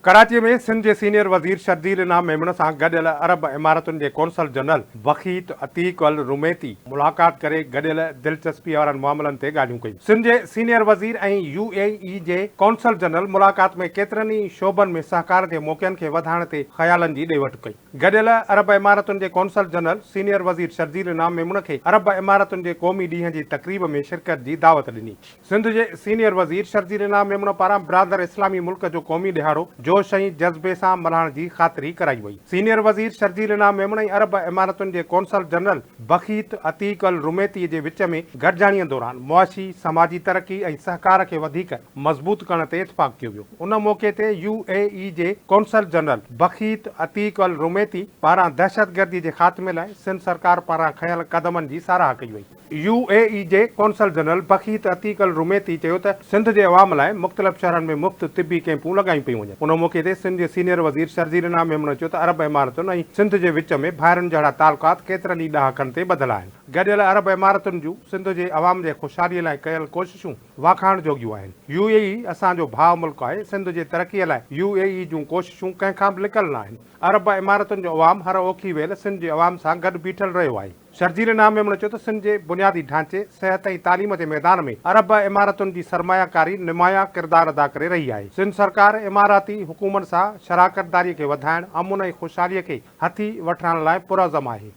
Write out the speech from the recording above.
कराची में सिंध के सीनियर वजीर शर्जील इनाम मेमन से गडियल अरब इमारतुन के कौंसल जनरल वकीत अतीक अल रुमैती मुलाकात करे गडियल दिलचस्पी वारन मामलन ते ॻाल्हियूं कयूं। सिंध के सीनियर वजीर ऐं UAE जे कौंसल जनरल मुलाकात में केतरनि ई शोबन में सहकार के मौक़नि खे वधाइण ते ख़यालनि जी ॾे वठि कई। गडियल अरब इमारतुन के कौंसल जनरल सीनियर वजीर शर्जील इनाम मेमन खे अरब इमारतुन के क़ौमी ॾींहं जी तक़रीब में शिरकत जी दावत ॾिनी। सिंध के सीनियर वजीर शर्जील इनाम मेमन पारां बिरादर इस्लामी मुल्क जो क़ौमी ॾिहाड़ो जोश ऐं जज़्बे सां मल्हाइण जी ख़ातिरी कराई वई। सीनियर वजीर शर्जील इनाम मेमन ऐं अरब इमारतुनि जे कौंसल जनरल वकीत अतीक अल रुमैती जे विच में गॾिजाणीअ दौरान मुआशी समाजी तरक़ी ऐं सहकार खे वधीक मज़बूत करण ते इतफ़ाक़ कयो वियो। उन मौक़े ते UAE जे कौंसल जनरल वकीत अतीक अल रुमैती पारां दहशतगर्दी जे ख़ात्मे लाइ सिंध सरकार पारां खयल क़दमनि जी साराह कई वई। UAE जे कौंसल जनरल वकीत अतीक अल रुमैती चयो त सिंध जे अवाम लाइ मुख़्तलिफ़ शहरनि में मुफ़्त तिबी कैंपूं लॻायूं पियूं वञनि। उन मौक़े ते सिंध जे सीनियर वज़ीर शर्जील इनाम मेमन चयो त अरब इमारतुनि ऐं सिंध जे विच में भाइरनि जहिड़ा तालुकात केतिरनि ई ॾहाकनि ते ॿधल आहिनि। गॾियल अरब इमारतुनि जूं सिंध जे अवाम जे ख़ुशहालीअ लाइ कयल कोशिशूं वाखाण जोगियूं आहिनि। UAE असांजो भाउ मुल्क आहे। सिंध जे तरक़ीअ लाइ UAE जूं कोशिशूं कंहिंखां बि लिकल न आहिनि। अरब इमारतुनि जो अवाम हर औखी वेल सिंध जे अवाम सां गॾु बीठल रहियो आहे। शर्जील इनाम मेमन चयो त सिंध जे बुनियादी ढांचे सिहत ऐं तालीम जे मैदान में अरब इमारतुनि जी सरमायाकारी नुमाया किरदारु अदा करे रही आहे। सिंध सरकार इमाराती हुकूमत सां शराकतदारीअ खे वधाइण अमुन ऐं ख़ुशहालीअ खे हथी वठण लाइ पुरज़म आहे।